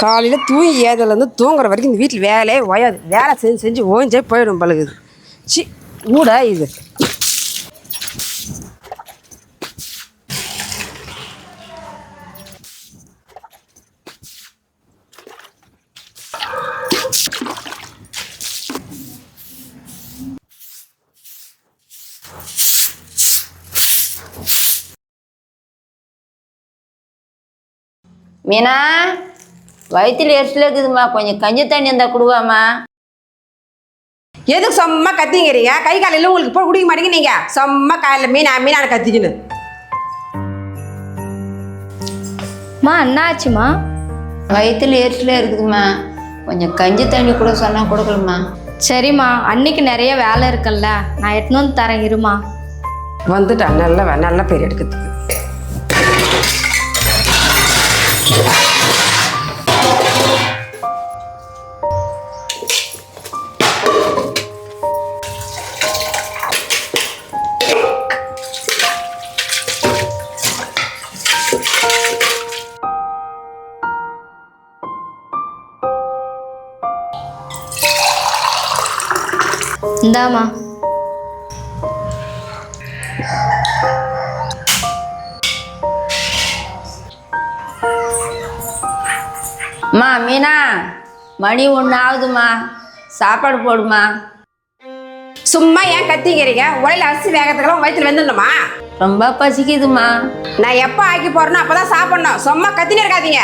காலையில் தூங்கி ஏதலேருந்து தூங்குற வரைக்கும் இந்த வீட்டில் வேலையே ஓயாது. வேலை செஞ்சு செஞ்சு ஓஞ்சே போயிடும் பழகுது. சி கூட இது. மீனா, வயிற்றுல எரிச்சல் இருக்குதும்மா, கொஞ்சம் கஞ்சி தண்ணி இருந்தால் கொடுவாம்மா. எதுக்கு சும்மா கத்திங்கிறீங்க? கை காலையில் உங்களுக்கு போய் குடிக்க மாட்டேங்க. நீங்கள் சும்மா காலையில் மீனான கத்திக்கணும். என்ன ஆச்சுமா? வயிற்றுல எரிச்சலாக இருக்குதும்மா, கொஞ்சம் கஞ்சி தண்ணி கூட சொன்னால் கொடுக்கலம்மா. சரிம்மா, அன்னைக்கு நிறைய வேலை இருக்குல்ல, நான் எட்டுன்னு வந்து தரேன், இருமா. வந்துட்டா நல்ல பேர் எடுக்கிறதுக்கு. இந்தாமா. அம்மா மீனா, மணி 1 ஆகுதுமா, சாப்பாடு போடுமா. சும்மா ஏன் கத்திங்கிறீங்க? உலையில அரிசி வேகத்துக்கெல்லாம் வயிற்றுல வந்துடணுமா? ரொம்ப பசிக்குதுமா. நான் எப்போ ஆக்கி போறேனோ அப்பதான் சாப்பிடணும். சும்மா கத்தினே இருக்காதீங்க.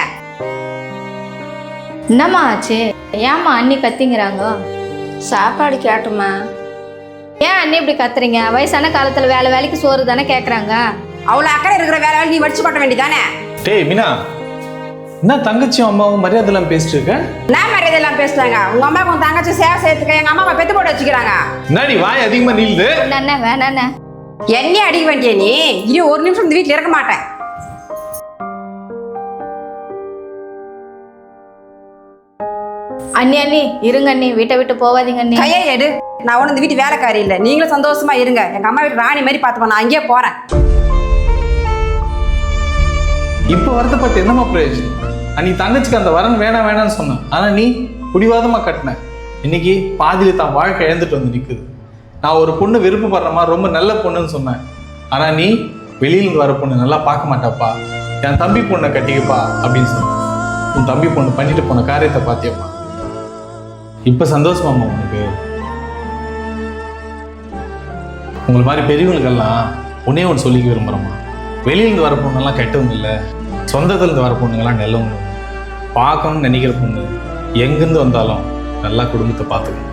என்னம்மா ஆச்சு? ஏம்மா அண்ணி கத்திங்கிறாங்க? சாப்பாடு கேட்டுமா. ஏன் அண்ணி இப்படி கத்துறீங்க? வயசான காலத்துல வேலைக்கு சோறு தானே கேட்குறாங்க. அவ்வளோ அக்கறை இருக்கிற வேலை நீ வடிச்சு கொட்ட வேண்டியதானே? டேய் மீனா, என்ன தங்கச்சியும் அம்மாவும் மரியாதை எல்லாம் பேசிட்டு இருக்க? நான் மரியாதை எல்லாம் பேசுறாங்க. உங்க அம்மா உங்க தங்கச்சி சேவை செய்யறதுக்கு எங்க அம்மா பெத்து போட்டு வச்சுக்கிறாங்க. என்னடி வாய் அதிகமா நீளுது? என்ன வேணாண்ணே. என்ன அடிக்க வேண்டிய நீ? இனி ஒரு நிமிஷம் இந்த வீட்டில் இருக்க மாட்டேன். அண்ணி இருங்க அண்ணி, வீட்டை விட்டு போவாதீங்க அண்ணி. கையை எடு. நான் ஒன்றும் இந்த வீட்டு வேலைக்காரி இல்லை. நீங்களும் சந்தோஷமா இருங்க. எங்க அம்மா வீட்டு ராணி மாதிரி பார்த்துப்போம். நான் அங்கேயே போறேன். இப்ப வருத்தப்பட்டு என்னமா பிரயோஜனம்? அன்னைக்கு தங்கச்சிக்கு அந்த வரன் வேணாம்னு சொன்னேன். ஆனா நீ பிடிவாதமா கட்டின. இன்னைக்கு பாதியில தான் வாழ்க்கை இழந்துட்டு வந்து நிக்குது. நான் ஒரு பொண்ணு விருப்பப்படுறமா, ரொம்ப நல்ல பொண்ணுன்னு சொன்னேன். ஆனா நீ வெளியிலிருந்து வர பொண்ணு நல்லா பார்க்க மாட்டாப்பா, என் தம்பி பொண்ணை கட்டிக்கப்பா அப்படின்னு சொன்ன. உன் தம்பி பொண்ணு பண்ணிட்டு போன காரியத்தை பார்த்தியப்பா. இப்ப சந்தோஷமாம்மா உனக்கு? உங்களை மாதிரி பெரியவங்களுக்கெல்லாம் ஒன்னே ஒன்று சொல்லிக்க விரும்புகிறோம்மா. வெளியிலேருந்து வர பொண்ணுங்கெல்லாம் கெட்டவங்க இல்லை, சொந்தத்துலேருந்து வர பொண்ணுங்கெல்லாம் நல்லவங்க. பார்க்கணும்னு நினைக்கிற பொண்ணு எங்கேருந்து வந்தாலும் நல்லா குடும்பத்தை பார்த்துக்கணும்.